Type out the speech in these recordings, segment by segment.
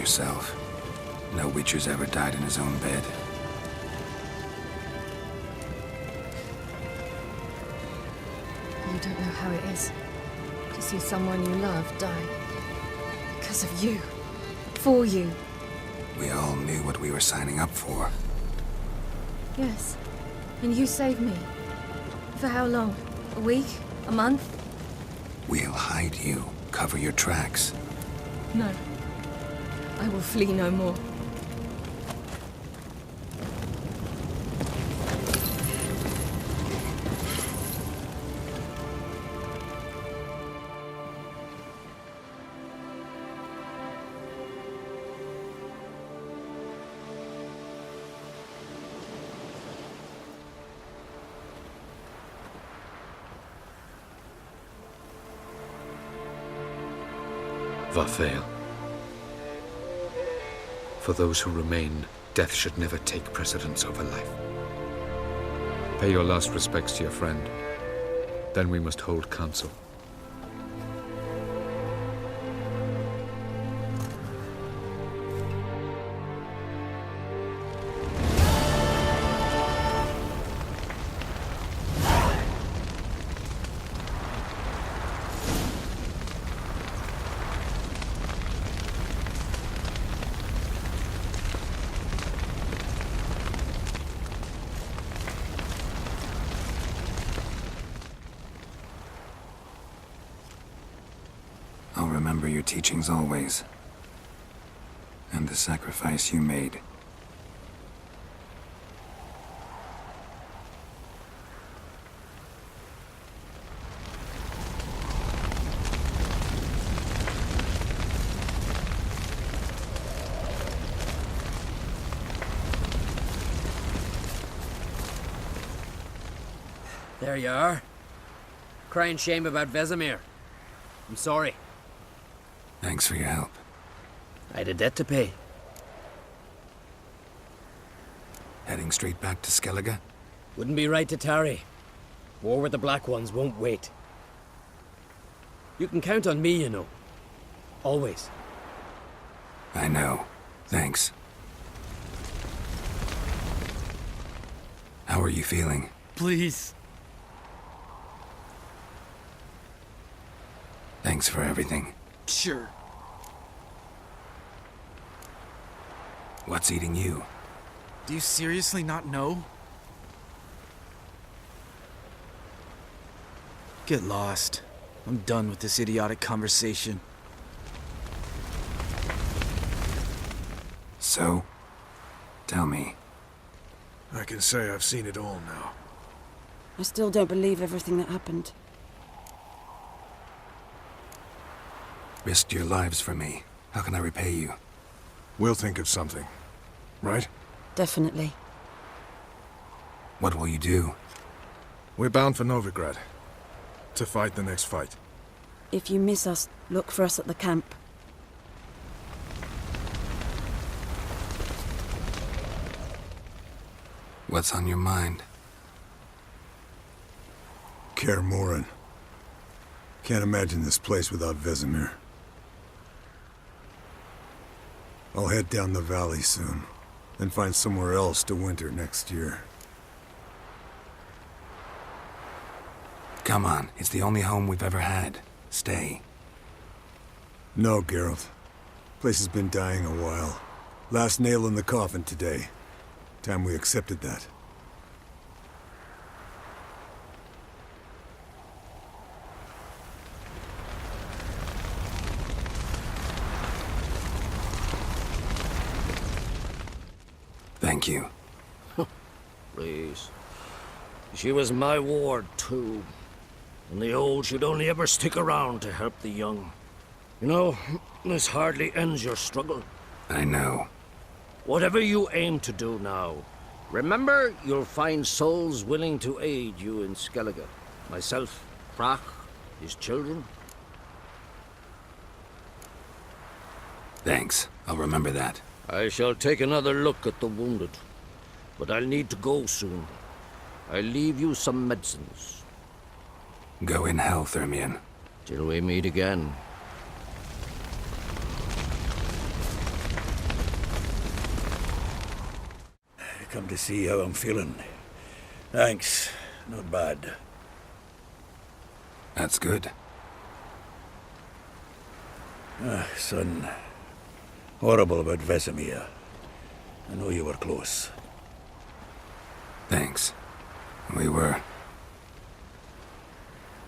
yourself. No Witcher's ever died in his own bed. You don't know how it is to see someone you love die. Because of you. For you. We all knew what we were signing up for. Yes. And you saved me. For how long? A week? A month? We'll hide you. Cover your tracks. No. I will flee no more. Varfail. For those who remain, death should never take precedence over life. Pay your last respects to your friend. Then we must hold council. I'll remember your teachings always. And the sacrifice you made. There you are. Crying shame about Vesimir. I'm sorry. Thanks for your help. I had a debt to pay. Heading straight back to Skellige? Wouldn't be right to tarry. War with the Black Ones won't wait. You can count on me, you know. Always. I know. Thanks. How are you feeling? Please. Thanks for everything. Sure. What's eating you? Do you seriously not know? Get lost. I'm done with this idiotic conversation. So? Tell me. I can say I've seen it all now. I still don't believe everything that happened. Risked your lives for me. How can I repay you? We'll think of something. Right? Definitely. What will you do? We're bound for Novigrad. To fight the next fight. If you miss us, look for us at the camp. What's on your mind? Kaer Morhen. Can't imagine this place without Vesimir. I'll head down the valley soon, then find somewhere else to winter next year. Come on, it's the only home we've ever had. Stay. No, Geralt. Place has been dying a while. Last nail in the coffin today. Time we accepted that. Thank you. Please. She was my ward, too. And the old should only ever stick around to help the young. You know, this hardly ends your struggle. I know. Whatever you aim to do now, remember you'll find souls willing to aid you in Skellige. Myself, Prach, his children. Thanks. I'll remember that. I shall take another look at the wounded. But I'll need to go soon. I'll leave you some medicines. Go in hell, Thermion. Till we meet again. come to see how I'm feeling. Thanks. Not bad. That's good. Son. Horrible about Vesimir. I know you were close. Thanks. We were.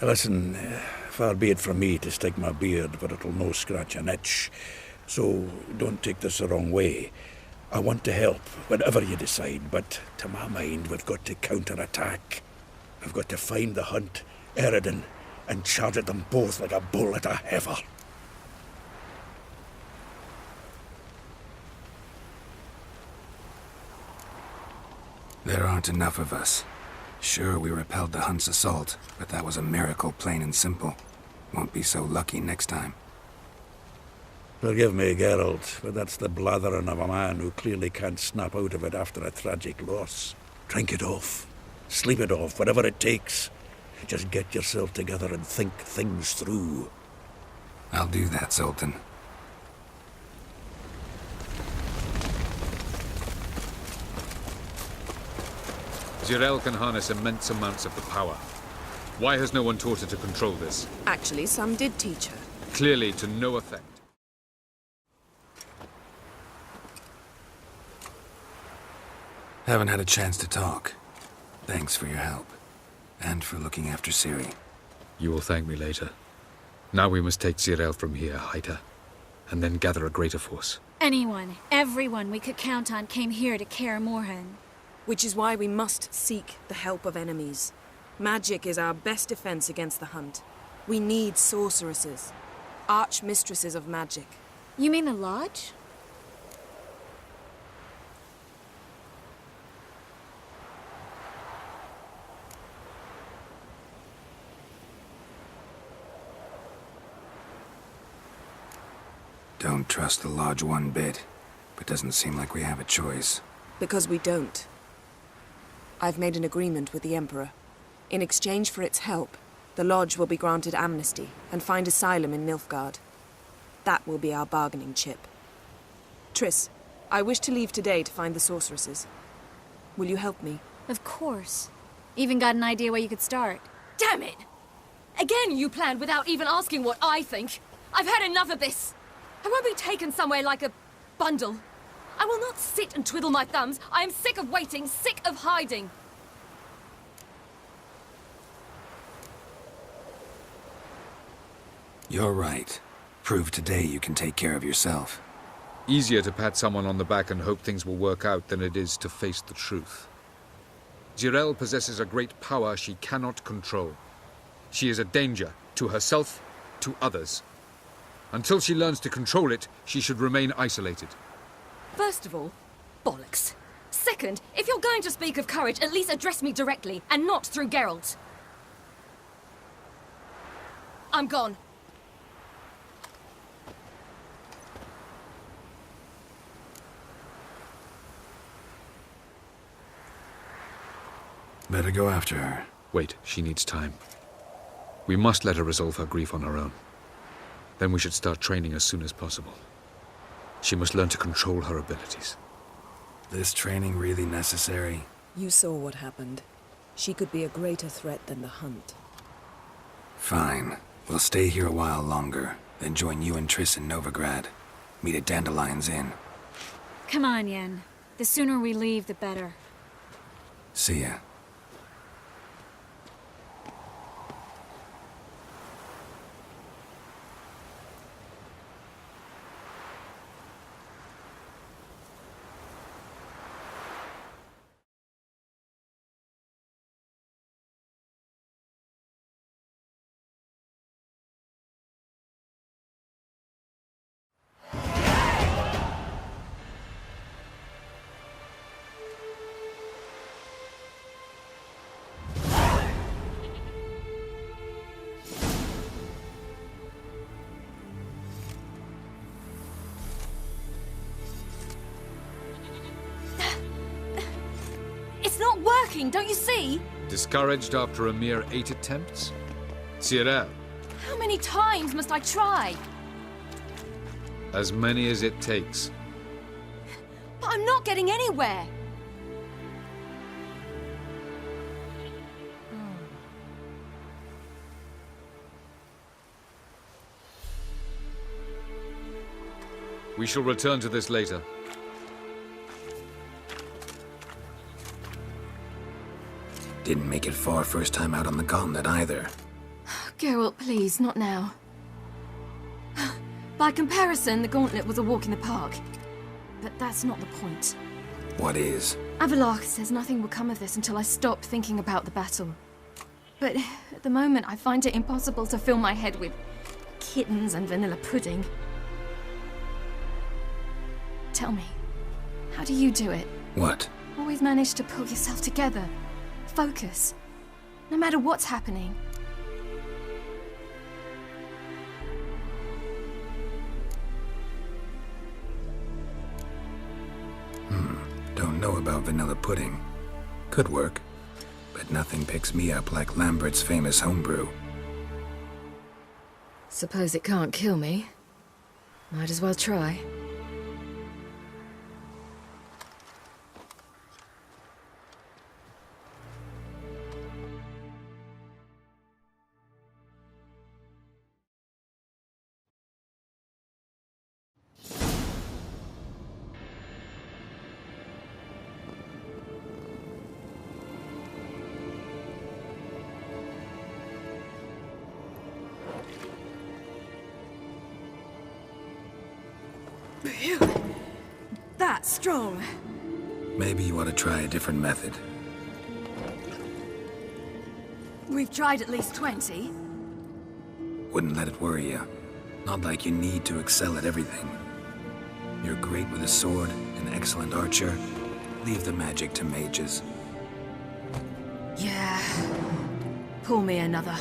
Listen, far be it from me to stick my beard, but it'll no scratch an itch. So don't take this the wrong way. I want to help, whatever you decide, but to my mind, we've got to counterattack. We've got to find the hunt, Eridan, and charge at them both like a bull at a heifer. There aren't enough of us. Sure, we repelled the hunt's assault, but that was a miracle, plain and simple. Won't be so lucky next time. Forgive me, Geralt, but that's the blathering of a man who clearly can't snap out of it after a tragic loss. Drink it off. Sleep it off, whatever it takes. Just get yourself together and think things through. I'll do that, Sultan. Jirel can harness immense amounts of the power. Why has no one taught her to control this? Actually, some did teach her. Clearly to no effect. Haven't had a chance to talk. Thanks for your help. And for looking after Ciri. You will thank me later. Now we must take Jirel from here, hide her, and then gather a greater force. Anyone, everyone we could count on came here to Kaer Morhen. Which is why we must seek the help of enemies. Magic is our best defense against the hunt. We need sorceresses. Archmistresses of magic. You mean the Lodge? Don't trust the Lodge one bit, but doesn't seem like we have a choice. Because we don't. I've made an agreement with the Emperor. In exchange for its help, the Lodge will be granted amnesty and find asylum in Nilfgaard. That will be our bargaining chip. Triss, I wish to leave today to find the sorceresses. Will you help me? Of course. Even got an idea where you could start. Damn it! Again you planned without even asking what I think. I've had enough of this. I won't be taken somewhere like a bundle. I will not sit and twiddle my thumbs. I am sick of waiting, sick of hiding. You're right. Prove today you can take care of yourself. Easier to pat someone on the back and hope things will work out than it is to face the truth. Jirel possesses a great power she cannot control. She is a danger to herself, to others. Until she learns to control it, she should remain isolated. First of all, bollocks. Second, if you're going to speak of courage, at least address me directly, and not through Geralt. I'm gone. Better go after her. Wait, she needs time. We must let her resolve her grief on her own. Then we should start training as soon as possible. She must learn to control her abilities. This training really necessary? You saw what happened. She could be a greater threat than the hunt. Fine. We'll stay here a while longer, then join you and Triss in Novigrad. Meet at Dandelion's Inn. Come on, Yen. The sooner we leave, the better. See ya. It's not working, don't you see? Discouraged after a mere 8 attempts? Ciri, How many times must I try? as many as it takes. But I'm not getting anywhere. We shall return to this later. Didn't make it far first time out on the gauntlet either. Geralt, please, not now. By comparison, the gauntlet was a walk in the park. But that's not the point. What is? Avallac'h says nothing will come of this until I stop thinking about the battle. But at the moment, I find it impossible to fill my head with kittens and vanilla pudding. Tell me, how do you do it? What? Always manage to pull yourself together. Focus. No matter what's happening. Don't know about vanilla pudding. Could work. But nothing picks me up like Lambert's famous homebrew. Suppose it can't kill me. Might as well try. That's strong. Maybe you ought to try a different method. We've tried at least 20. Wouldn't let it worry you. Not like you need to excel at everything. You're great with a sword, an excellent archer. Leave the magic to mages. Yeah. Pull me another.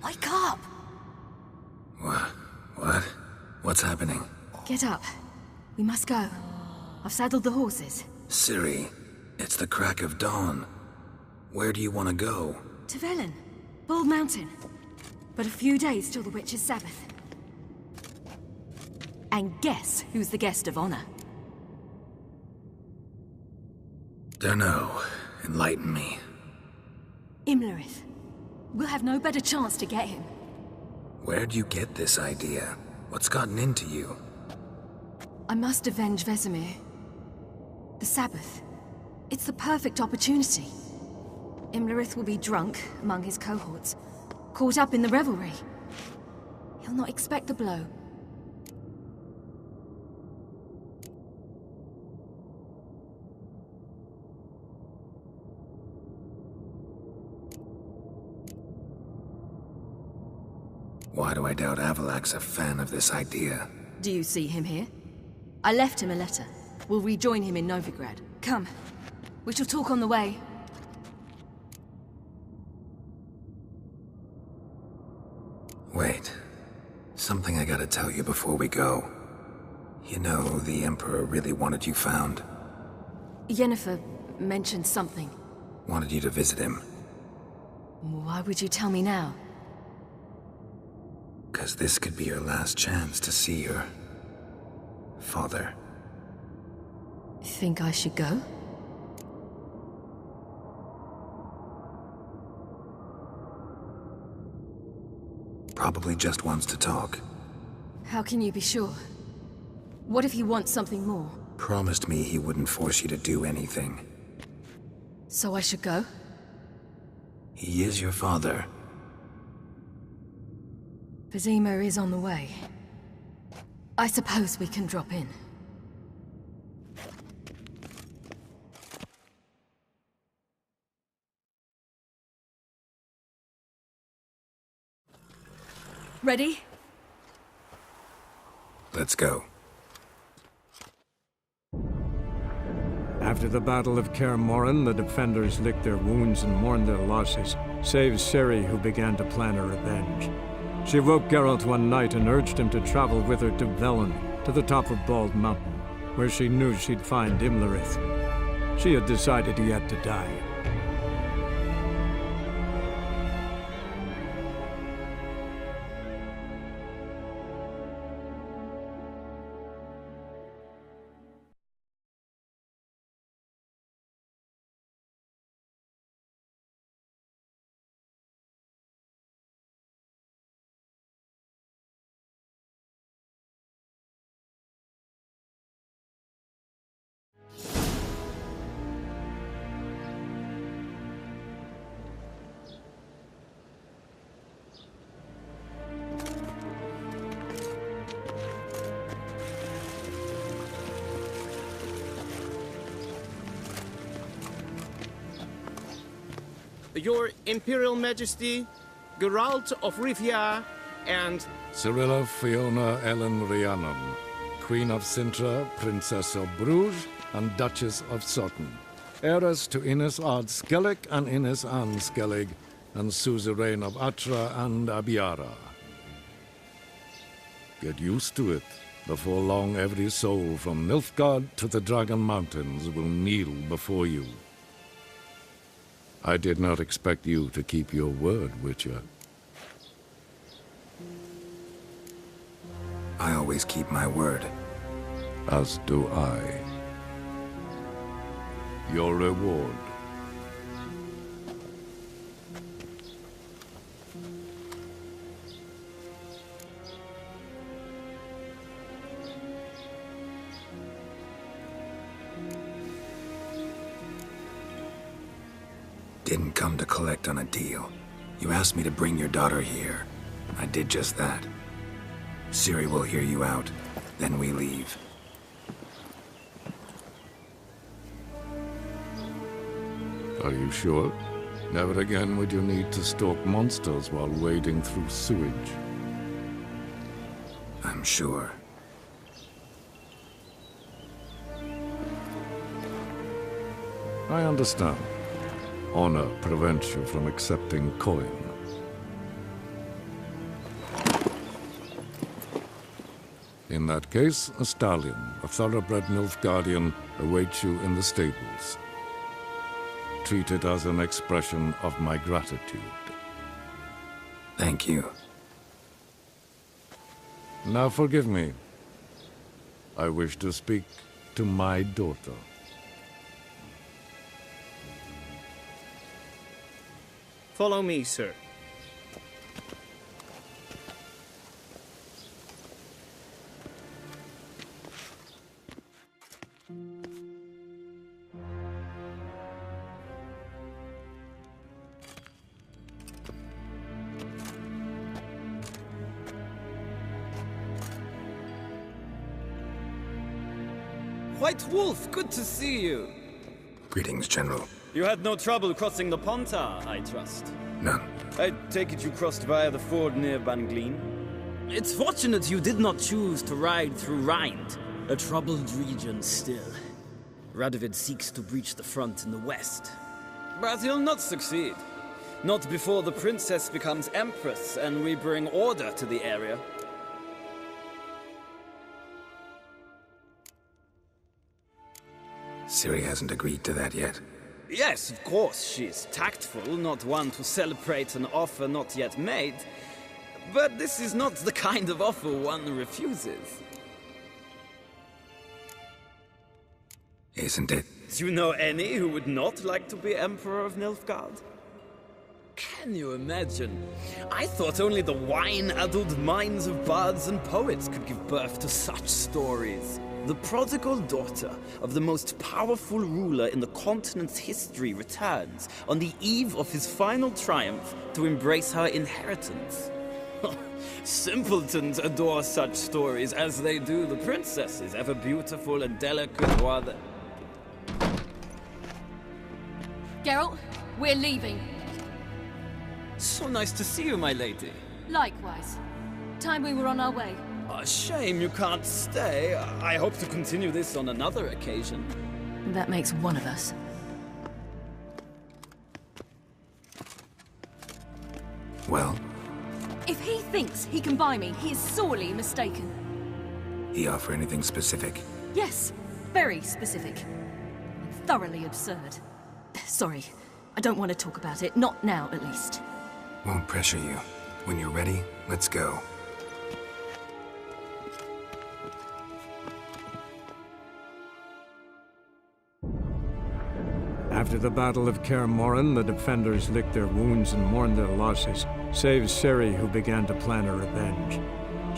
Wake up! What? What's happening? Get up. We must go. I've saddled the horses. Ciri, it's the crack of dawn. Where do you want to go? To Velen. Bald Mountain. But a few days till the Witch's Sabbath. And guess who's the guest of honor? Dunno. Enlighten me. Imlerith. We'll have no better chance to get him. Where'd you get this idea? What's gotten into you? I must avenge Vesimir. The Sabbath. It's the perfect opportunity. Imlerith will be drunk among his cohorts, caught up in the revelry. He'll not expect the blow. Why do I doubt Avallac'h's a fan of this idea? Do you see him here? I left him a letter. We'll rejoin him in Novigrad. Come. We shall talk on the way. Wait. Something I gotta tell you before we go. You know, the Emperor really wanted you found. Yennefer mentioned something. Wanted you to visit him. Why would you tell me now? 'Cause this could be your last chance to see your father. Think I should go? Probably just wants to talk. How can you be sure? What if he wants something more? Promised me he wouldn't force you to do anything. So I should go? He is your father. Vesimir is on the way. I suppose we can drop in. Ready? Let's go. After the Battle of Kaer Morhen, the defenders licked their wounds and mourned their losses, save Ciri, who began to plan her revenge. She woke Geralt one night and urged him to travel with her to Velen, to the top of Bald Mountain, where she knew she'd find Imlerith. She had decided he had to die. Your Imperial Majesty, Geralt of Rivia, and... Cirilla Fiona Ellen Rhiannon, Queen of Sintra, Princess of Bruges, and Duchess of Sutton. Heiress to Innes Ard Skellig and Innes Anne Skellig, and suzerain of Atra and Abiara. Get used to it. Before long, every soul from Nilfgaard to the Dragon Mountains will kneel before you. I did not expect you to keep your word, Witcher. I always keep my word. As do I. Your reward. Didn't come to collect on a deal. You asked me to bring your daughter here. I did just that. Ciri will hear you out, then we leave. Are you sure? Never again would you need to stalk monsters while wading through sewage. I'm sure. I understand. Honor prevents you from accepting coin. In that case, a stallion, a thoroughbred Nilfgaardian, awaits you in the stables. Treat it as an expression of my gratitude. Thank you. Now forgive me. I wish to speak to my daughter. Follow me, sir. White Wolf, good to see you. Greetings, General. You had no trouble crossing the Pontar, I trust. None. I take it you crossed via the ford near Banglin. It's fortunate you did not choose to ride through Rind, a troubled region still. Radovid seeks to breach the front in the west. But he'll not succeed. Not before the princess becomes empress and we bring order to the area. Ciri hasn't agreed to that yet. Yes, of course, she's tactful, not one to celebrate an offer not yet made. But this is not the kind of offer one refuses. Isn't it? Do you know any who would not like to be Emperor of Nilfgaard? Can you imagine? I thought only the wine-addled minds of bards and poets could give birth to such stories. The prodigal daughter of the most powerful ruler in the continent's history returns on the eve of his final triumph to embrace her inheritance. Simpletons adore such stories as they do the princesses, ever beautiful and delicate while the... Geralt, we're leaving. So nice to see you, my lady. Likewise. Time we were on our way. A shame you can't stay. I hope to continue this on another occasion. That makes one of us. Well? If he thinks he can buy me, he is sorely mistaken. He offer anything specific? Yes, very specific. And thoroughly absurd. Sorry, I don't want to talk about it. Not now, at least. Won't pressure you. When you're ready, let's go. After the Battle of Kaer Morhen, the defenders licked their wounds and mourned their losses, save Ciri, who began to plan her revenge.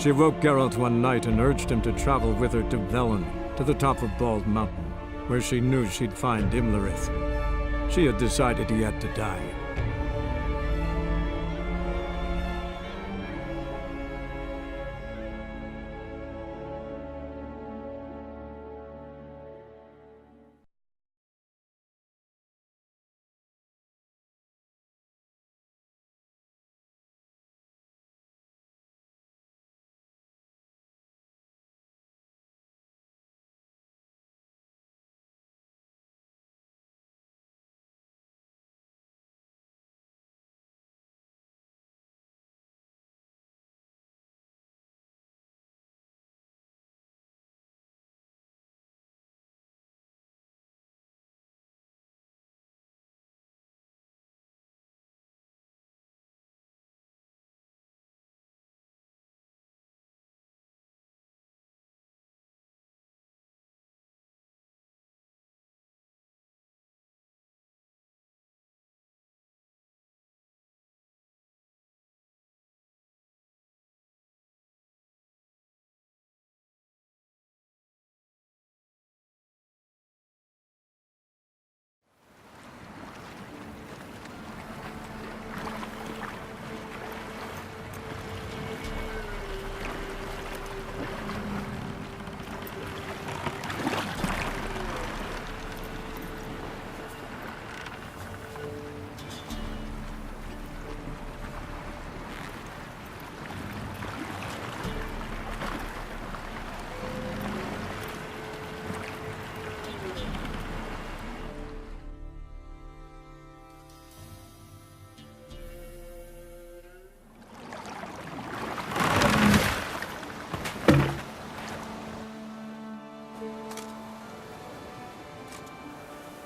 She woke Geralt one night and urged him to travel with her to Velen, to the top of Bald Mountain, where she knew she'd find Imlerith. She had decided he had to die.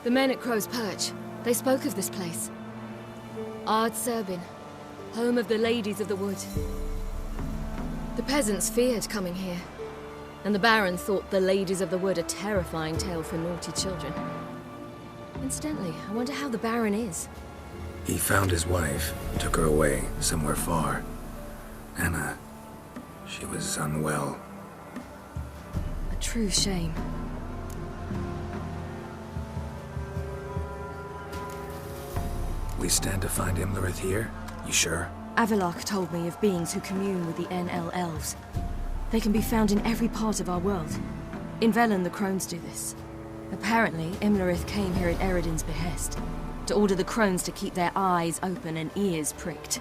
The men at Crow's Perch, they spoke of this place. Ard Serbin, home of the Ladies of the Wood. The peasants feared coming here, and the Baron thought the Ladies of the Wood a terrifying tale for naughty children. Incidentally, I wonder how the Baron is. He found his wife, took her away, somewhere far. Anna, she was unwell. A true shame. We stand to find Imlerith here? You sure? Avalok told me of beings who commune with the NL elves. They can be found in every part of our world. In Velen, the crones do this. Apparently, Imlerith came here at Eredin's behest, to order the crones to keep their eyes open and ears pricked,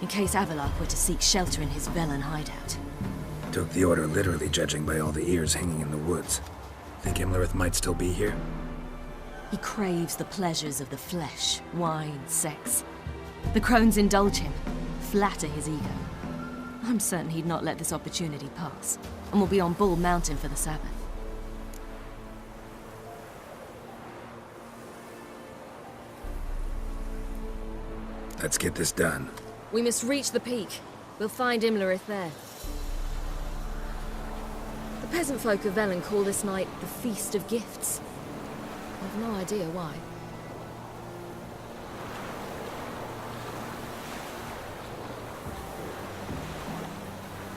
in case Avalok were to seek shelter in his Velen hideout. Took the order literally, judging by all the ears hanging in the woods. Think Imlerith might still be here? He craves the pleasures of the flesh, wine, sex. The crones indulge him, flatter his ego. I'm certain he'd not let this opportunity pass, and will be on Bull Mountain for the Sabbath. Let's get this done. We must reach the peak. We'll find Imlerith there. The peasant folk of Velen call this night the Feast of Gifts. I've no idea why.